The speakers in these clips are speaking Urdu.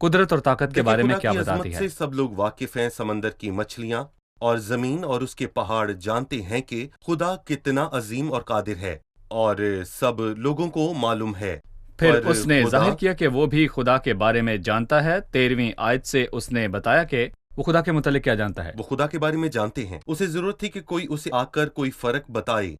قدرت اور طاقت کے دیکھیں بارے میں خدا کیا کی بتاتی عظمت ہے؟ سے سب لوگ واقف ہیں، سمندر کی مچھلیاں اور زمین اور اس کے پہاڑ جانتے ہیں کہ خدا کتنا عظیم اور قادر ہے، اور سب لوگوں کو معلوم ہے۔ پھر پر اس نے خدا ظاہر کیا کہ وہ بھی خدا کے بارے میں جانتا ہے۔ 13ویں آیت سے اس نے بتایا کہ وہ خدا کے متعلق کیا جانتا ہے۔ وہ خدا کے بارے میں جانتے ہیں، اسے ضرورت تھی کہ کوئی اسے آ کر کوئی فرق بتائے،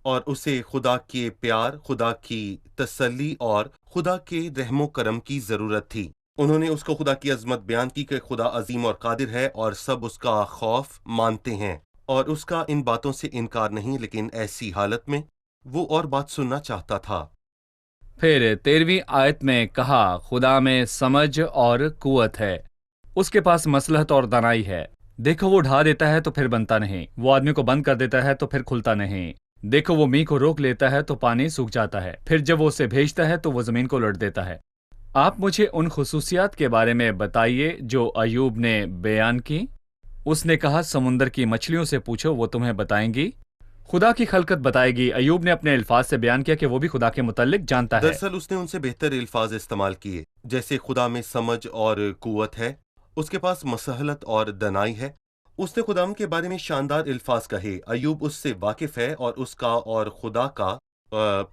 اور اسے خدا کے پیار، خدا کی تسلی اور خدا کے رحم و کرم کی ضرورت تھی۔ انہوں نے اس کو خدا کی عظمت بیان کی کہ خدا عظیم اور قادر ہے، اور سب اس کا خوف مانتے ہیں اور اس کا ان باتوں سے انکار نہیں، لیکن ایسی حالت میں وہ اور بات سننا چاہتا تھا۔ پھر 13ویں آیت میں کہا خدا میں سمجھ اور قوت ہے، اس کے پاس مصلحت اور دانائی ہے۔ دیکھو وہ ڈھا دیتا ہے تو پھر بنتا نہیں، وہ آدمی کو بند کر دیتا ہے تو پھر کھلتا نہیں۔ دیکھو وہ میںہ کو روک لیتا ہے تو پانی سوکھ جاتا ہے، پھر جب وہ اسے بھیجتا ہے تو وہ زمین کو لوٹ دیتا ہے۔ آپ مجھے ان خصوصیات کے بارے میں بتائیے جو ایوب نے بیان کی۔ اس نے کہا سمندر کی مچھلیوں سے پوچھو، وہ تمہیں بتائیں گی، خدا کی خلقت بتائے گی۔ ایوب نے اپنے الفاظ سے بیان کیا کہ وہ بھی خدا کے متعلق جانتا ہے۔ دراصل اس نے ان سے بہتر الفاظ استعمال کیے، جیسے خدا میں سمجھ اور قوت ہے، اس کے پاس مسلحت اور دنائی ہے۔ اس نے خدا کے بارے میں شاندار الفاظ کہے۔ ایوب اس سے واقف ہے، اور اس کا اور خدا کا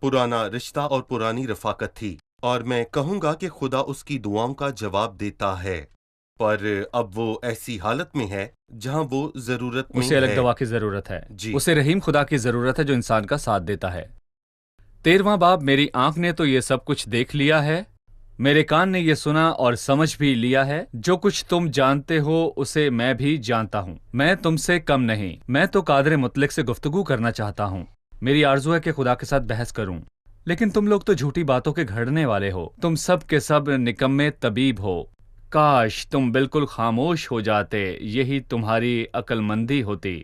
پرانا رشتہ اور پرانی رفاقت تھی، اور میں کہوں گا کہ خدا اس کی دعاؤں کا جواب دیتا ہے، پر اب وہ ایسی حالت میں ہے جہاں وہ ضرورت میں اسے الگ ہے۔ دوا کی ضرورت ہے، جی اسے رحیم خدا کی ضرورت ہے جو انسان کا ساتھ دیتا ہے۔ 13واں باب، میری آنکھ نے تو یہ سب کچھ دیکھ لیا ہے، میرے کان نے یہ سنا اور سمجھ بھی لیا ہے، جو کچھ تم جانتے ہو اسے میں بھی جانتا ہوں، میں تم سے کم نہیں۔ میں تو قادر مطلق سے گفتگو کرنا چاہتا ہوں، میری آرزو ہے کہ خدا کے ساتھ بحث کروں، لیکن تم لوگ تو جھوٹی باتوں کے گھڑنے والے ہو، تم سب کے سب نکمے طبیب ہو۔ کاش تم بالکل خاموش ہو جاتے، یہی تمہاری عقل مندی ہوتی۔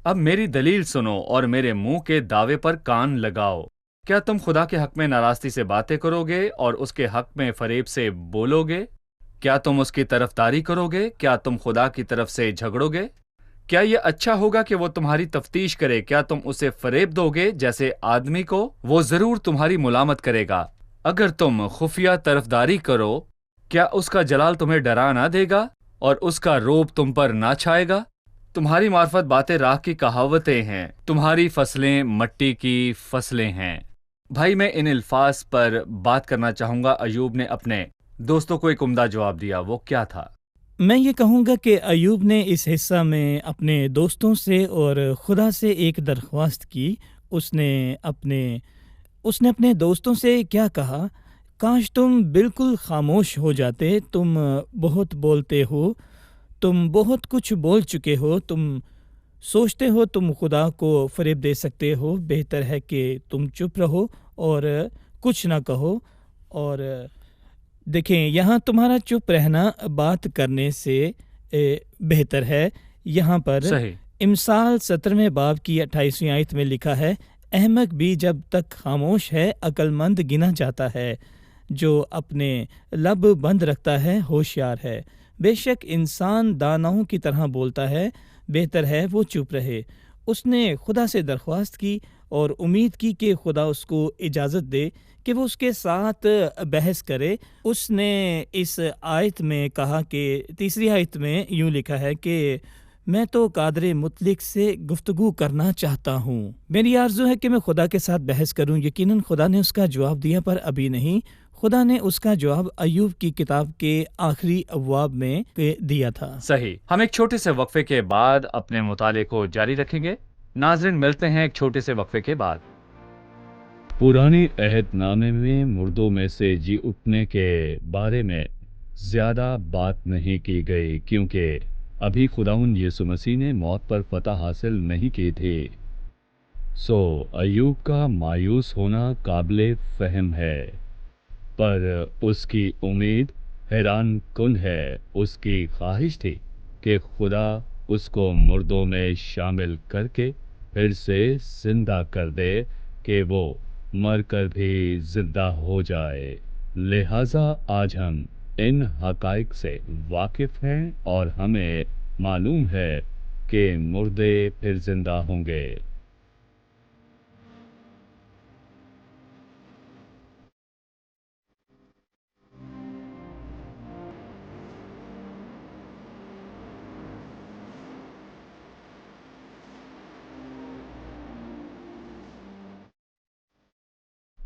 اب میری دلیل سنو اور میرے منہ کے دعوے پر کان لگاؤ۔ کیا تم خدا کے حق میں ناراستی سے باتیں کرو گے اور اس کے حق میں فریب سے بولو گے؟ کیا تم اس کی طرفداری کرو گے؟ کیا تم خدا کی طرف سے جھگڑو گے؟ کیا یہ اچھا ہوگا کہ وہ تمہاری تفتیش کرے؟ کیا تم اسے فریب دو گے جیسے آدمی کو؟ وہ ضرور تمہاری ملامت کرے گا۔ اگر تم خفیہ طرفداری کرو، کیا اس کا جلال تمہیں ڈرا نہ دے گا اور اس کا روب تم پر نہ چھائے گا؟ تمہاری معرفت باتیں راہ کی کہاوتیں ہیں، تمہاری فصلیں مٹی کی فصلیں ہیں۔ بھائی میں ان الفاظ پر بات کرنا چاہوں گا۔ ایوب نے اپنے دوستوں کو ایک عمدہ جواب دیا، وہ کیا تھا؟ میں یہ کہوں گا کہ ایوب نے اس حصہ میں اپنے دوستوں سے اور خدا سے ایک درخواست کی۔ اس نے اپنے دوستوں سے کیا کہا؟ کاش تم بالکل خاموش ہو جاتے، تم بہت بولتے ہو، تم بہت کچھ بول چکے ہو، تم سوچتے ہو تم خدا کو فریب دے سکتے ہو، بہتر ہے کہ تم چپ رہو اور کچھ نہ کہو۔ اور دیکھیں یہاں تمہارا چپ رہنا بات کرنے سے بہتر ہے۔ یہاں پر صحیح۔ امثال 17ویں باب کی 28ویں آیت میں لکھا ہے، احمق بھی جب تک خاموش ہے عقل مند گنا جاتا ہے، جو اپنے لب بند رکھتا ہے ہوشیار ہے۔ بے شک انسان داناؤں کی طرح بولتا ہے، بہتر ہے وہ چپ رہے۔ اس نے خدا سے درخواست کی اور امید کی کہ خدا اس کو اجازت دے کہ وہ اس کے ساتھ بحث کرے۔ اس نے اس آیت میں کہا کہ تیسری آیت میں یوں لکھا ہے کہ میں تو قادر مطلق سے گفتگو کرنا چاہتا ہوں۔ میری آرزو ہے کہ میں خدا کے ساتھ بحث کروں۔ یقیناً خدا نے اس کا جواب دیا، پر ابھی نہیں۔ خدا نے اس کا جواب ایوب کی کتاب کے آخری ابواب میں دیا تھا۔ صحیح۔ ہم ایک چھوٹے سے وقفے کے بعد اپنے مطالعے کو جاری رکھیں گے۔ ناظرین ملتے ہیں ایک چھوٹے سے وقفے کے بعد۔ پرانے عہد نامے میں مردوں میں سے جی اٹھنے کے بارے میں زیادہ بات نہیں کی گئی، کیونکہ ابھی خداوند یسوع مسیح نے موت پر فتح حاصل نہیں کی تھی۔ ایوب کا مایوس ہونا قابل فہم ہے، پر اس کی امید حیران کن ہے۔ اس کی خواہش تھی کہ خدا اس کو مردوں میں شامل کر کے پھر سے زندہ کر دے کہ وہ مر کر بھی زندہ ہو جائے۔ لہٰذا آج ہم ان حقائق سے واقف ہیں اور ہمیں معلوم ہے کہ مردے پھر زندہ ہوں گے۔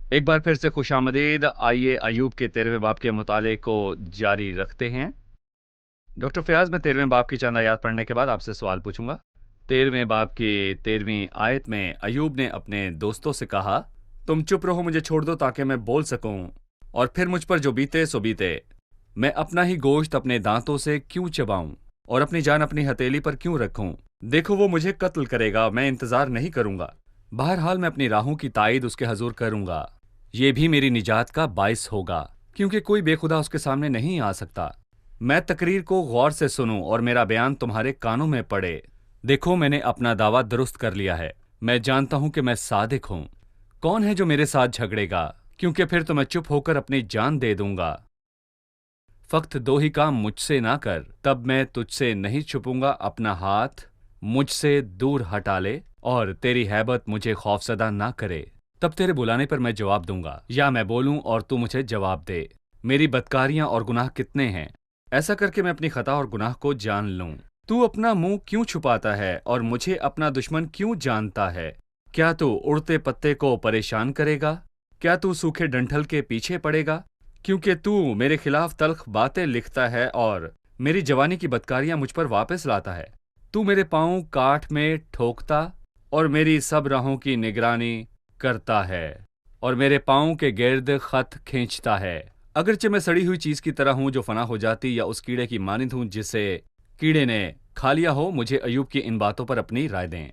ایک بار پھر سے خوش آمدید. آئیے ایوب کے 13ویں باب کے مطالعے کو جاری رکھتے ہیں. ڈاکٹر فیاض، میں 13ویں باب کی چند آیات پڑھنے کے بعد آپ سے سوال پوچھوں گا. 13ویں باب کی 13ویں آیت میں ایوب نے اپنے دوستوں سے کہا، تم چپ رہو، مجھے چھوڑ دو تاکہ میں بول سکوں، اور پھر مجھ پر جو بیتے سو بیتے. میں اپنا ہی گوشت اپنے دانتوں سے کیوں چباؤں اور اپنی جان اپنی ہتھیلی پر کیوں رکھوں؟ دیکھو وہ مجھے قتل کرے گا، میں انتظار نہیں کروں گا. بہرحال میں اپنی راہوں کی تائید اس کے حضور کروں گا. یہ بھی میری نجات کا باعث ہوگا، کیونکہ کوئی بے خدا اس کے سامنے نہیں آ سکتا. میں تقریر کو غور سے سنوں اور میرا بیان تمہارے کانوں میں پڑے. دیکھو میں نے اپنا دعویٰ درست کر لیا ہے، میں جانتا ہوں کہ میں صادق ہوں. کون ہے جو میرے ساتھ جھگڑے گا؟ کیونکہ پھر تو میں چپ ہو کر اپنی جان دے دوں گا. فقط دو ہی کام مجھ سے نہ کر، تب میں تجھ سے نہیں چھپوں گا. اپنا ہاتھ مجھ سے دور ہٹا لے اور تیری ہیبت مجھے خوفزدہ نہ کرے. تب تیرے بلانے پر میں جواب دوں گا، یا میں بولوں اور تو مجھے جواب دے. میری بدکاریاں اور گناہ کتنے ہیں، ایسا کر کے میں اپنی خطا اور گناہ کو جان لوں. تو اپنا منہ کیوں چھپاتا ہے اور مجھے اپنا دشمن کیوں جانتا ہے؟ کیا تو اڑتے پتے کو پریشان کرے گا؟ کیا تو سوکھے ڈنٹھل کے پیچھے پڑے گا؟ کیونکہ تو میرے خلاف تلخ باتیں لکھتا ہے اور میری جوانی کی بدکاریاں مجھ پر واپس لاتا ہے. تو میرے پاؤں کاٹھ میں ٹھوکتا اور میری سب راہوں کی نگرانی کرتا ہے اور میرے پاؤں کے گرد خط کھینچتا ہے. اگرچہ میں سڑی ہوئی چیز کی طرح ہوں جو فنا ہو جاتی، یا اس کیڑے کی مانند ہوں جسے کیڑے نے کھا لیا ہو. مجھے ایوب کی ان باتوں پر اپنی رائے دیں.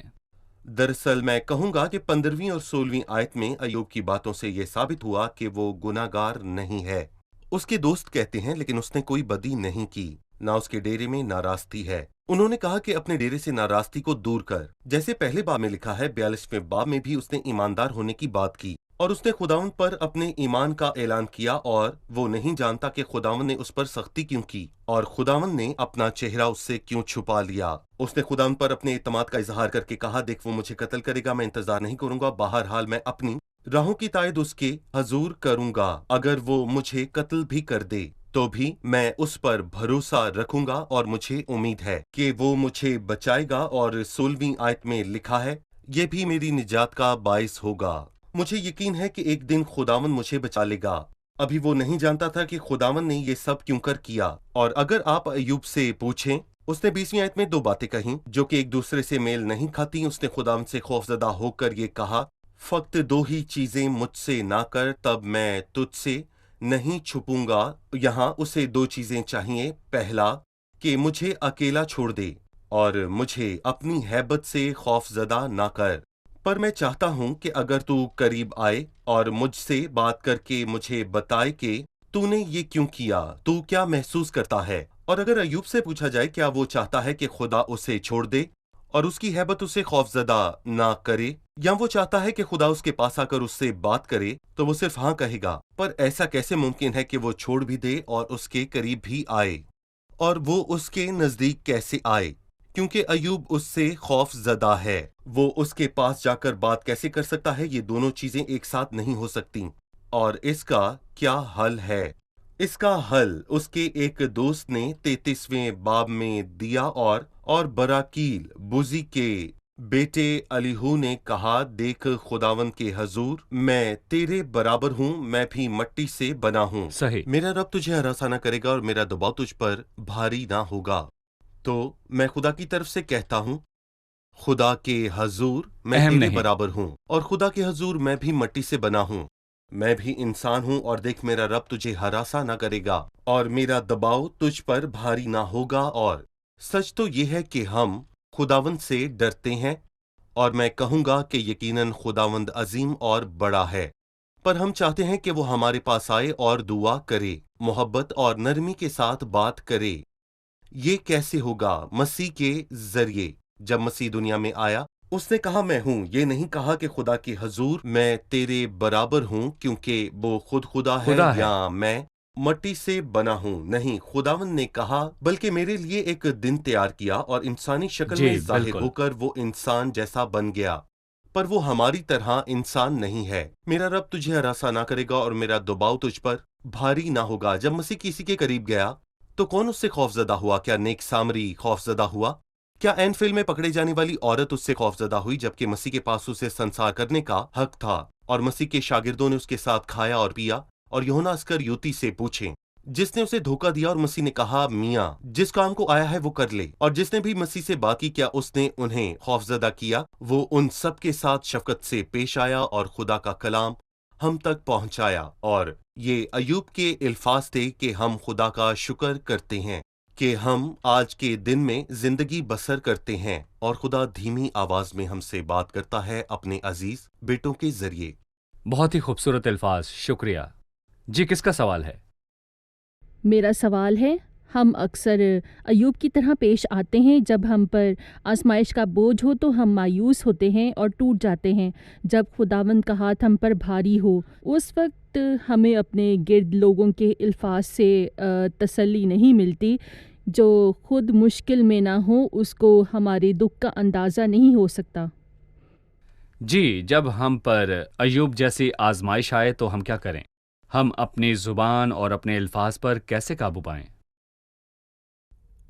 دراصل میں کہوں گا کہ 15ویں اور 16ویں آیت میں ایوب کی باتوں سے یہ ثابت ہوا کہ وہ گناہ گار نہیں ہے. اس کے دوست کہتے ہیں لیکن اس نے کوئی بدی نہیں کی، نہ اس کے ڈیرے میں ناراستی ہے. انہوں نے کہا کہ اپنے ڈیرے سے ناراستی کو دور کر. جیسے پہلے باب میں لکھا ہے، 42ویں باب میں بھی اس نے ایماندار ہونے کی بات کی، اور اس نے خداوند پر اپنے ایمان کا اعلان کیا، اور وہ نہیں جانتا کہ خداوند نے اس پر سختی کیوں کی اور خداوند نے اپنا چہرہ اس سے کیوں چھپا لیا. اس نے خداوند پر اپنے اعتماد کا اظہار کر کے کہا، دیکھ وہ مجھے قتل کرے گا، میں انتظار نہیں کروں گا. بہرحال میں اپنی راہوں کی تائید اس کے حضور کروں گا. اگر وہ مجھے قتل بھی کر دے تو بھی میں اس پر بھروسہ رکھوں گا، اور مجھے امید ہے کہ وہ مجھے بچائے گا. اور 16ویں آیت میں لکھا ہے، یہ بھی میری نجات کا باعث ہوگا. مجھے یقین ہے کہ ایک دن خداوند مجھے بچا لے گا. ابھی وہ نہیں جانتا تھا کہ خداوند نے یہ سب کیوں کر کیا. اور اگر آپ ایوب سے پوچھیں، اس نے 20ویں آیت میں 2 باتیں کہیں جو کہ ایک دوسرے سے میل نہیں کھاتی. اس نے خداوند سے خوفزدہ ہو کر یہ کہا، فقط 2 ہی چیزیں مجھ سے نہ کر، تب میں تجھ سے نہیں چھپوں گا. یہاں اسے 2 چیزیں چاہیے. پہلا کہ مجھے اکیلا چھوڑ دے، اور مجھے اپنی ہیبت سے خوف زدہ نہ کر. پر میں چاہتا ہوں کہ اگر تو قریب آئے اور مجھ سے بات کر کے مجھے بتائے کہ تو نے یہ کیوں کیا، تو کیا محسوس کرتا ہے. اور اگر ایوب سے پوچھا جائے کیا وہ چاہتا ہے کہ خدا اسے چھوڑ دے اور اس کی ہیبت اسے خوف زدہ نہ کرے، یا وہ چاہتا ہے کہ خدا اس کے پاس آ کر اس سے بات کرے، تو وہ صرف ہاں کہے گا. پر ایسا کیسے ممکن ہے کہ وہ چھوڑ بھی دے اور اس کے قریب بھی آئے؟ اور وہ اس کے نزدیک کیسے آئے؟ کیونکہ ایوب اس سے خوف زدہ ہے. وہ اس کے پاس جا کر بات کیسے کر سکتا ہے؟ یہ دونوں چیزیں ایک ساتھ نہیں ہو سکتی. اور اس کا کیا حل ہے؟ اس کا حل اس کے ایک دوست نے 33ویں باب میں دیا، اور براکیل بوزی کے بیٹے الیہو نے کہا، دیکھ خداوند کے حضور، میں تیرے برابر ہوں، میں بھی مٹی سے بنا ہوں. صحیح. میرا رب تجھے ہراساں نہ کرے گا اور میرا دباؤ تجھ پر بھاری نہ ہوگا. تو میں خدا کی طرف سے کہتا ہوں، خدا کے حضور میں اہم تیرے نہیں. برابر ہوں، اور خدا کے حضور میں بھی مٹی سے بنا ہوں، میں بھی انسان ہوں. اور دیکھ میرا رب تجھے ہراساں نہ کرے گا اور میرا دباؤ تجھ پر بھاری نہ ہوگا. اور سچ تو یہ ہے کہ ہم خداوند سے ڈرتے ہیں، اور میں کہوں گا کہ یقیناً خداوند عظیم اور بڑا ہے. پر ہم چاہتے ہیں کہ وہ ہمارے پاس آئے اور دعا کرے، محبت اور نرمی کے ساتھ بات کرے. یہ کیسے ہوگا؟ مسیح کے ذریعے. جب مسیح دنیا میں آیا، اس نے کہا میں ہوں. یہ نہیں کہا کہ خدا کے حضور میں تیرے برابر ہوں، کیونکہ وہ خود خدا ہے یا میں مٹی سے بنا ہوں. نہیں، خداوند نے کہا بلکہ میرے لیے ایک دن تیار کیا، اور انسانی شکل میں ظاہر ہو کر وہ انسان جیسا بن گیا. پر وہ ہماری طرح انسان نہیں ہے. میرا رب تجھے ہراساں نہ کرے گا اور میرا دباؤ تجھ پر بھاری نہ ہوگا. جب مسیح کسی کے قریب گیا تو کون اس سے خوف زدہ ہوا؟ کیا نیک سامری خوف زدہ ہوا؟ کیا عین فعل میں پکڑے جانے والی عورت اس سے خوفزدہ ہوئی جبکہ مسیح کے پاس اسے سنسار کرنے کا حق تھا اور مسیح کے شاگردوں نے اس کے ساتھ کھایا اور پیا؟ اور یوحنا اسکریوتی سے پوچھیں جس نے اسے دھوکہ دیا، اور مسیح نے کہا میاں جس کام کو آیا ہے وہ کر لے۔ اور جس نے بھی مسیح سے بات کی، کیا اس نے انہیں خوفزدہ کیا؟ وہ ان سب کے ساتھ شفقت سے پیش آیا اور خدا کا کلام ہم تک پہنچایا۔ اور یہ ایوب کے الفاظ تھے کہ ہم خدا کا شکر کرتے ہیں کہ ہم آج کے دن میں زندگی بسر کرتے ہیں اور خدا دھیمی آواز میں ہم سے بات کرتا ہے اپنے عزیز بیٹوں کے ذریعے۔ بہت ہی خوبصورت الفاظ، شکریہ جی۔ کس کا سوال ہے؟ میرا سوال ہے، ہم اکثر ایوب کی طرح پیش آتے ہیں، جب ہم پر آزمائش کا بوجھ ہو تو ہم مایوس ہوتے ہیں اور ٹوٹ جاتے ہیں۔ جب خداوند کا ہاتھ ہم پر بھاری ہو، اس وقت ہمیں اپنے گرد لوگوں کے الفاظ سے تسلی نہیں ملتی۔ جو خود مشکل میں نہ ہو اس کو ہمارے دکھ کا اندازہ نہیں ہو سکتا۔ جی، جب ہم پر ایوب جیسی آزمائش آئے تو ہم کیا کریں؟ ہم اپنی زبان اور اپنے الفاظ پر کیسے قابو پائیں؟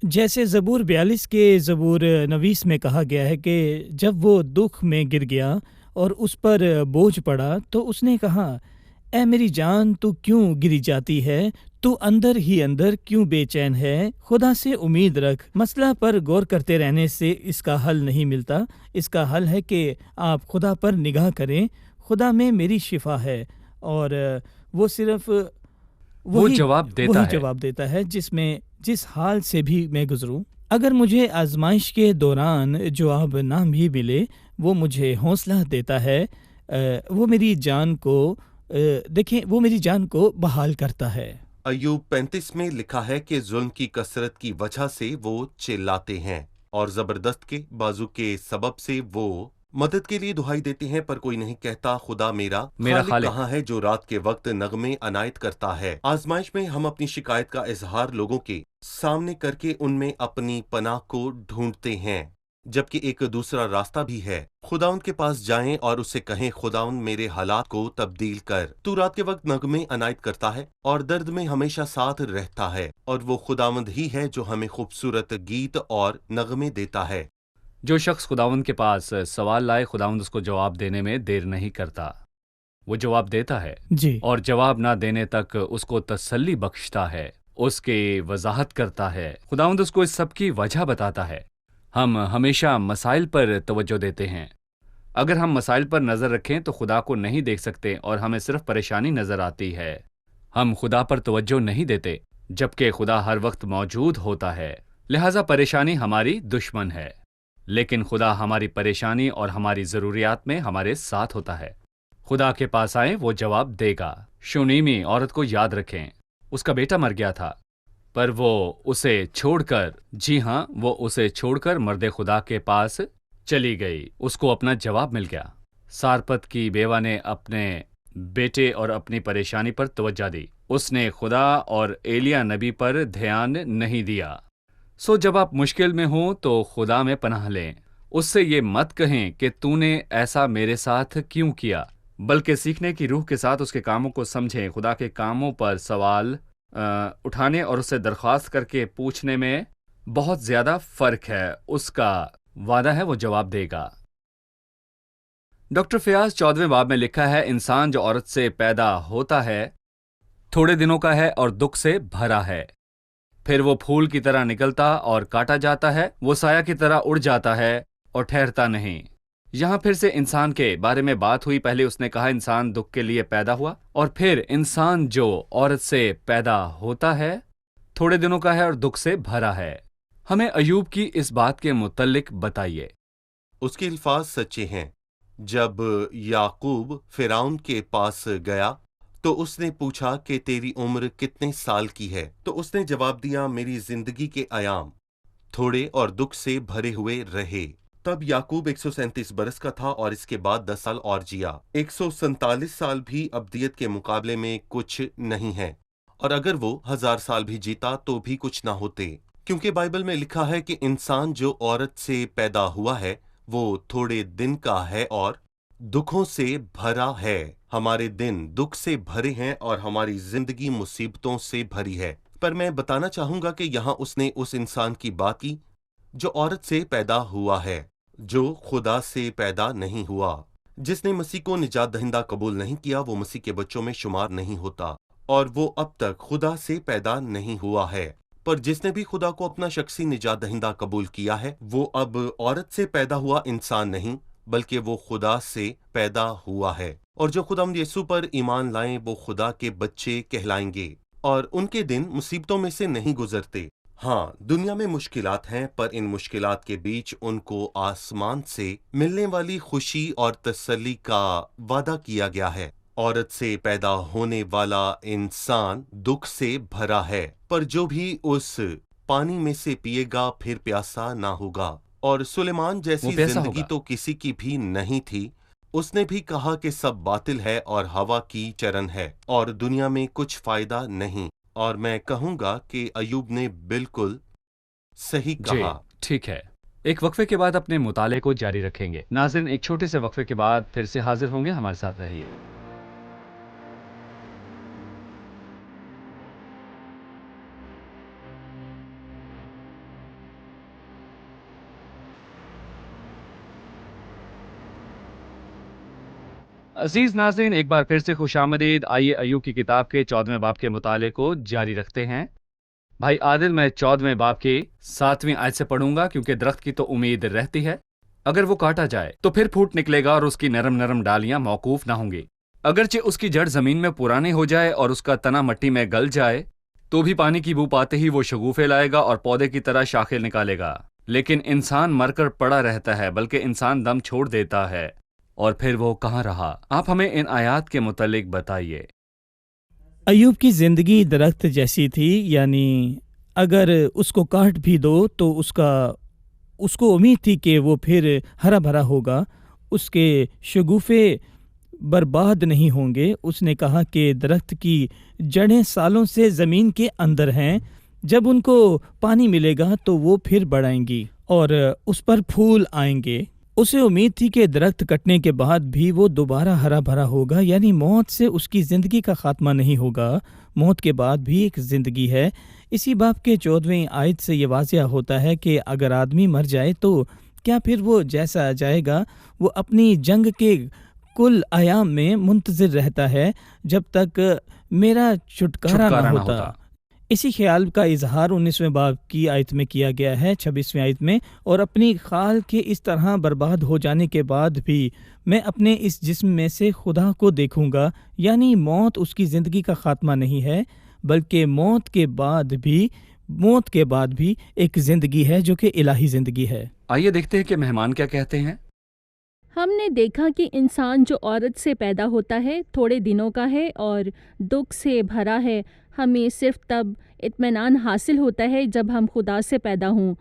جیسے زبور 42 کے زبور نویس میں کہا گیا ہے کہ جب وہ دکھ میں گر گیا اور اس پر بوجھ پڑا تو اس نے کہا، اے میری جان تو کیوں گری جاتی ہے، تو اندر ہی اندر کیوں بے چین ہے؟ خدا سے امید رکھ۔ مسئلہ پر غور کرتے رہنے سے اس کا حل نہیں ملتا۔ اس کا حل ہے کہ آپ خدا پر نگاہ کریں۔ خدا میں میری شفا ہے، اور وہ صرف وہی جواب دیتا ہے جس حال سے بھی میں گزروں۔ اگر مجھے آزمائش کے دوران جواب نہ بھی ملے، وہ مجھے حوصلہ دیتا ہے۔ وہ میری جان کو بحال کرتا ہے۔ ایوب 35 میں لکھا ہے کہ ظلم کی کثرت کی وجہ سے وہ چلاتے ہیں اور زبردست کے بازو کے سبب سے وہ مدد کے لیے دہائی دیتے ہیں، پر کوئی نہیں کہتا خدا میرا خالق کہاں ہے جو رات کے وقت نغمے عنایت کرتا ہے۔ آزمائش میں ہم اپنی شکایت کا اظہار لوگوں کے سامنے کر کے ان میں اپنی پناہ کو ڈھونڈتے ہیں، جبکہ ایک دوسرا راستہ بھی ہے۔ خداوند کے پاس جائیں اور اسے کہیں، خداوند میرے حالات کو تبدیل کر۔ تو رات کے وقت نغمے عنایت کرتا ہے اور درد میں ہمیشہ ساتھ رہتا ہے، اور وہ خداوند ہی ہے جو ہمیں خوبصورت گیت اور نغمے دیتا ہے۔ جو شخص خداوند کے پاس سوال لائے، خداوند اس کو جواب دینے میں دیر نہیں کرتا، وہ جواب دیتا ہے جی، اور جواب نہ دینے تک اس کو تسلی بخشتا ہے، اس کی وضاحت کرتا ہے۔ خداوند اس کو اس سب کی وجہ بتاتا ہے۔ ہم ہمیشہ مسائل پر توجہ دیتے ہیں۔ اگر ہم مسائل پر نظر رکھیں تو خدا کو نہیں دیکھ سکتے اور ہمیں صرف پریشانی نظر آتی ہے۔ ہم خدا پر توجہ نہیں دیتے جبکہ خدا ہر وقت موجود ہوتا ہے، لہذا پریشانی ہماری دشمن ہے، لیکن خدا ہماری پریشانی اور ہماری ضروریات میں ہمارے ساتھ ہوتا ہے۔ خدا کے پاس آئیں، وہ جواب دے گا۔ شونیمی عورت کو یاد رکھیں، اس کا بیٹا مر گیا تھا، پر وہ اسے چھوڑ کر مرد خدا کے پاس چلی گئی۔ اس کو اپنا جواب مل گیا۔ سارپت کی بیوہ نے اپنے بیٹے اور اپنی پریشانی پر توجہ دی، اس نے خدا اور ایلیا نبی پر دھیان نہیں دیا۔ جب آپ مشکل میں ہوں تو خدا میں پناہ لیں۔ اس سے یہ مت کہیں کہ تو نے ایسا میرے ساتھ کیوں کیا، بلکہ سیکھنے کی روح کے ساتھ اس کے کاموں کو سمجھیں۔ خدا کے کاموں پر سوال اٹھانے اور اسے درخواست کر کے پوچھنے میں بہت زیادہ فرق ہے۔ اس کا وعدہ ہے وہ جواب دے گا۔ ڈاکٹر فیاض 14ویں باب میں لکھا ہے، انسان جو عورت سے پیدا ہوتا ہے تھوڑے دنوں کا ہے اور دکھ سے بھرا ہے، پھر وہ پھول کی طرح نکلتا اور کاٹا جاتا ہے، وہ سایہ کی طرح اڑ جاتا ہے اور ٹھہرتا نہیں۔ یہاں پھر سے انسان کے بارے میں بات ہوئی۔ پہلے اس نے کہا انسان دکھ کے لیے پیدا ہوا، اور پھر انسان جو عورت سے پیدا ہوتا ہے تھوڑے دنوں کا ہے اور دکھ سے بھرا ہے۔ ہمیں ایوب کی اس بات کے متعلق بتائیے۔ اس کے الفاظ سچے ہیں۔ جب یعقوب فرعون کے پاس گیا تو اس نے پوچھا کہ تیری عمر کتنے سال کی ہے؟ تو اس نے جواب دیا، میری زندگی کے ایام تھوڑے اور دکھ سے بھرے ہوئے رہے۔ تب یعقوب 137 برس کا تھا اور اس کے بعد 10 سال اور جیا۔ 147 سال بھی ابدیت کے مقابلے میں کچھ نہیں ہے، اور اگر وہ 1000 سال بھی جیتا تو بھی کچھ نہ ہوتے، کیونکہ بائبل میں لکھا ہے کہ انسان جو عورت سے پیدا ہوا ہے وہ تھوڑے دن کا ہے اور دکھوں سے بھرا ہے۔ ہمارے دن دکھ سے بھرے ہیں اور ہماری زندگی مصیبتوں سے بھری ہے۔ پر میں بتانا چاہوں گا کہ یہاں اس نے اس انسان کی بات کی جو عورت سے پیدا ہوا ہے، جو خدا سے پیدا نہیں ہوا۔ جس نے مسیح کو نجات دہندہ قبول نہیں کیا وہ مسیح کے بچوں میں شمار نہیں ہوتا، اور وہ اب تک خدا سے پیدا نہیں ہوا ہے۔ پر جس نے بھی خدا کو اپنا شخصی نجات دہندہ قبول کیا ہے، وہ اب عورت سے پیدا ہوا انسان نہیں بلکہ وہ خدا سے پیدا ہوا ہے، اور جو خداوند یسوع پر ایمان لائیں وہ خدا کے بچے کہلائیں گے، اور ان کے دن مصیبتوں میں سے نہیں گزرتے۔ ہاں، دنیا میں مشکلات ہیں، پر ان مشکلات کے بیچ ان کو آسمان سے ملنے والی خوشی اور تسلی کا وعدہ کیا گیا ہے۔ عورت سے پیدا ہونے والا انسان دکھ سے بھرا ہے، پر جو بھی اس پانی میں سے پیے گا پھر پیاسا نہ ہوگا۔ اور سلیمان جیسی وہ پیاسا زندگی ہوگا۔ تو کسی کی بھی نہیں تھی۔ اس نے بھی کہا کہ سب باطل ہے اور ہوا کی چرن ہے اور دنیا میں کچھ فائدہ نہیں، اور میں کہوں گا کہ ایوب نے بالکل صحیح جی کہا۔ ٹھیک ہے، ایک وقفے کے بعد اپنے مطالعے کو جاری رکھیں گے۔ ناظرین، ایک چھوٹے سے وقفے کے بعد پھر سے حاضر ہوں گے، ہمارے ساتھ رہیے۔ عزیز ناظرین، ایک بار پھر سے خوش آمدید۔ آئیے ایوب کی کتاب کے 14ویں باب کے مطالعے کو جاری رکھتے ہیں۔ بھائی عادل، میں 14ویں باب کی 7ویں آیت سے پڑھوں گا، کیونکہ درخت کی تو امید رہتی ہے، اگر وہ کاٹا جائے تو پھر پھوٹ نکلے گا اور اس کی نرم نرم ڈالیاں موقوف نہ ہوں گی۔ اگرچہ اس کی جڑ زمین میں پرانی ہو جائے اور اس کا تنا مٹی میں گل جائے تو بھی پانی کی بو پاتے ہی وہ شگوفے لائے گا اور پودے کی طرح شاخیں نکالے گا۔ لیکن انسان مر کر پڑا رہتا ہے، بلکہ انسان دم چھوڑ دیتا ہے، اور پھر وہ کہاں رہا؟ آپ ہمیں ان آیات کے متعلق بتائیے۔ ایوب کی زندگی درخت جیسی تھی، یعنی اگر اس کو کاٹ بھی دو تو اس کو امید تھی کہ وہ پھر ہرا بھرا ہوگا، اس کے شگوفے برباد نہیں ہوں گے۔ اس نے کہا کہ درخت کی جڑیں سالوں سے زمین کے اندر ہیں، جب ان کو پانی ملے گا تو وہ پھر بڑھیں گی اور اس پر پھول آئیں گے۔ اسے امید تھی کہ درخت کٹنے کے بعد بھی وہ دوبارہ ہرا بھرا ہوگا، یعنی موت سے اس کی زندگی کا خاتمہ نہیں ہوگا، موت کے بعد بھی ایک زندگی ہے۔ اسی باب کے 14ویں آیت سے یہ واضح ہوتا ہے کہ اگر آدمی مر جائے تو کیا پھر وہ جیسا جائے گا؟ وہ اپنی جنگ کے کل ایام میں منتظر رہتا ہے جب تک میرا چھٹکارا نہ ہوتا۔ اسی خیال کا اظہار 19ویں باب کی آیت میں کیا گیا ہے، 26ویں آیت میں، اور اپنی خال کے اس طرح برباد ہو جانے کے بعد بھی میں اپنے اس جسم میں سے خدا کو دیکھوں گا، یعنی موت اس کی زندگی کا خاتمہ نہیں ہے، بلکہ موت کے بعد بھی ایک زندگی ہے جو کہ الہی زندگی ہے۔ آئیے دیکھتے ہیں کہ مہمان کیا کہتے ہیں۔ ہم نے دیکھا کہ انسان جو عورت سے پیدا ہوتا ہے تھوڑے دنوں کا ہے اور دکھ سے بھرا ہے۔ ہمیں صرف تب اطمینان حاصل ہوتا ہے جب ہم خدا سے پیدا ہوں۔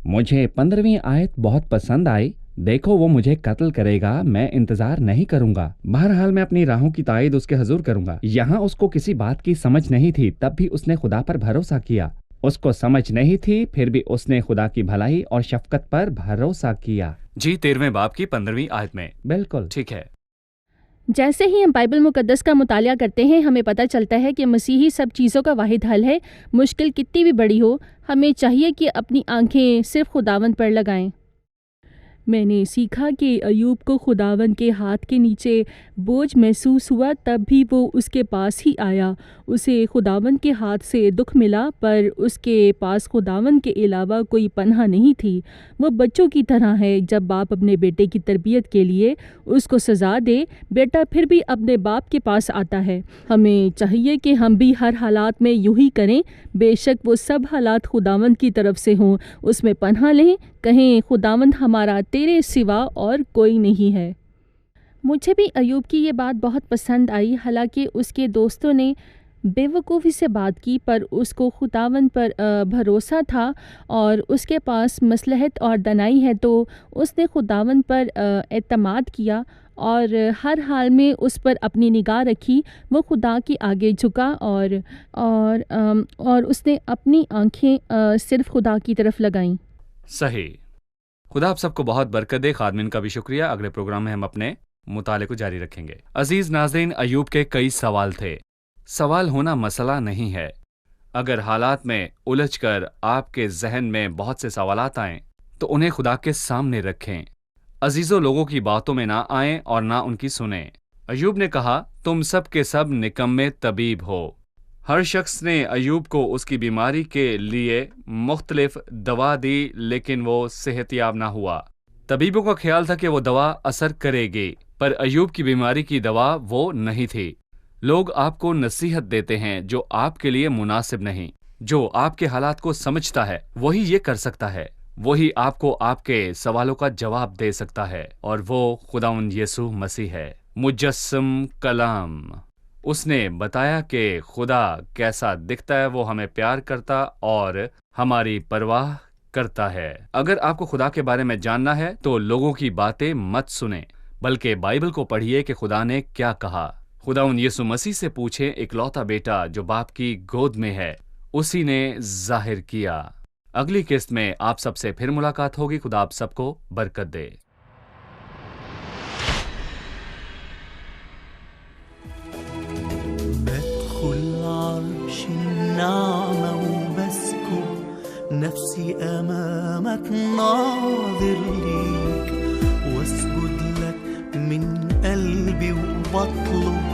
مجھے 15ویں آیت بہت پسند آئی۔ دیکھو وہ مجھے قتل کرے گا، میں انتظار نہیں کروں گا، بہرحال میں اپنی راہوں کی تائید اس کے حضور کروں گا۔ یہاں اس کو کسی بات کی سمجھ نہیں تھی، تب بھی اس نے خدا پر بھروسہ کیا۔ اس کو سمجھ نہیں تھی، پھر بھی اس نے خدا کی بھلائی اور شفقت پر بھروسہ کیا۔ جی 13ویں باب کی 15ویں آیت میں۔ بالکل ٹھیک ہے۔ جیسے ہی ہم بائبل مقدس کا مطالعہ کرتے ہیں ہمیں پتہ چلتا ہے کہ مسیحی سب چیزوں کا واحد حل ہے۔ مشکل کتنی بھی بڑی ہو، ہمیں چاہیے کہ اپنی آنکھیں صرف خداوند پر لگائیں۔ میں نے سیکھا کہ ایوب کو خداوند کے ہاتھ کے نیچے بوجھ محسوس ہوا، تب بھی وہ اس کے پاس ہی آیا۔ اسے خداوند کے ہاتھ سے دکھ ملا، پر اس کے پاس خداوند کے علاوہ کوئی پناہ نہیں تھی۔ وہ بچوں کی طرح ہے، جب باپ اپنے بیٹے کی تربیت کے لیے اس کو سزا دے، بیٹا پھر بھی اپنے باپ کے پاس آتا ہے۔ ہمیں چاہیے کہ ہم بھی ہر حالات میں یوں ہی کریں، بے شک وہ سب حالات خداوند کی طرف سے ہوں، اس میں پناہ لیں، کہیں خداوند ہمارا تیرے سوا اور کوئی نہیں ہے۔ مجھے بھی ایوب کی یہ بات بہت پسند آئی، حالانکہ اس کے دوستوں نے بے وقوفی سے بات کی، پر اس کو خداوند پر بھروسہ تھا اور اس کے پاس مصلحت اور دانائی ہے، تو اس نے خداوند پر اعتماد کیا اور ہر حال میں اس پر اپنی نگاہ رکھی۔ وہ خدا کے آگے جھکا اور اس نے اپنی آنکھیں صرف خدا کی طرف لگائیں۔ صحیح۔ خدا آپ سب کو بہت برکت دے۔ خادمین کا بھی شکریہ۔ اگلے پروگرام میں ہم اپنے مطالعے کو جاری رکھیں گے۔ عزیز ناظرین، ایوب کے کئی سوال تھے۔ سوال ہونا مسئلہ نہیں ہے۔ اگر حالات میں الجھ کر آپ کے ذہن میں بہت سے سوالات آئیں تو انہیں خدا کے سامنے رکھیں۔ عزیزوں، لوگوں کی باتوں میں نہ آئیں اور نہ ان کی سنیں۔ ایوب نے کہا، تم سب کے سب نکمے طبیب ہو۔ ہر شخص نے ایوب کو اس کی بیماری کے لیے مختلف دوا دی، لیکن وہ صحت یاب نہ ہوا۔ طبیبوں کا خیال تھا کہ وہ دوا اثر کرے گی، پر ایوب کی بیماری کی دوا وہ نہیں تھی۔ لوگ آپ کو نصیحت دیتے ہیں جو آپ کے لیے مناسب نہیں۔ جو آپ کے حالات کو سمجھتا ہے وہی یہ کر سکتا ہے، وہی آپ کو آپ کے سوالوں کا جواب دے سکتا ہے، اور وہ خداوند یسوع مسیح ہے۔ مجسم کلام۔ اس نے بتایا کہ خدا کیسا دکھتا ہے، وہ ہمیں پیار کرتا اور ہماری پرواہ کرتا ہے۔ اگر آپ کو خدا کے بارے میں جاننا ہے تو لوگوں کی باتیں مت سنیں، بلکہ بائبل کو پڑھیے کہ خدا نے کیا کہا۔ خداوند یسوع مسیح سے پوچھیں، اکلوتا بیٹا جو باپ کی گود میں ہے اسی نے ظاہر کیا۔ اگلی قسط میں آپ سب سے پھر ملاقات ہوگی۔ خدا آپ سب کو برکت دے۔ بدخل عرش النعمة وبسكب نفسي أمامك ناظر ليك واسجد لك من قلبي وبطلب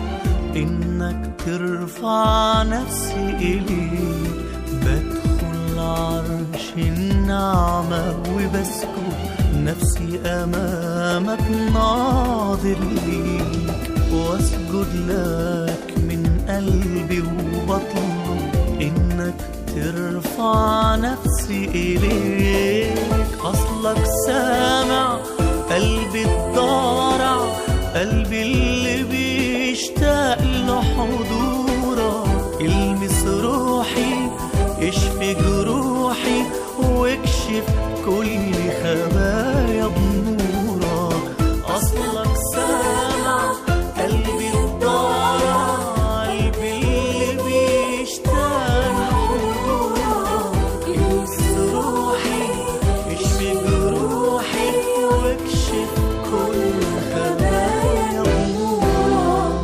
إنك ترفع نفسي إليك بدخل عرش النعمة وبسكب نفسي أمامك ناظر ليك واسجد لك من قلبي وبطلب إنك ترفع نفسي إليك أصلك سامع قلبي الضارع قلبي اللي بيشتاق لحضورك المس روحي اشفي جروحي واكشف كل خبايا بنورك أصلك سامع قلبي الضارع قلبي اللي بيشتاق لحضورك المس روحي اشفي جروحي واكشف كل خبايا بنورك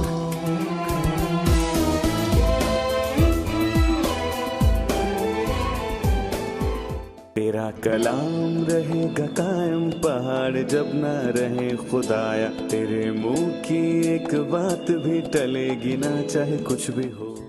تیرا کلام رہے گا قائم پہاڑ جب نہ رہے خدایا، تیرے منہ کی ایک بات بھی ٹلے گی نہ چاہے کچھ بھی ہو۔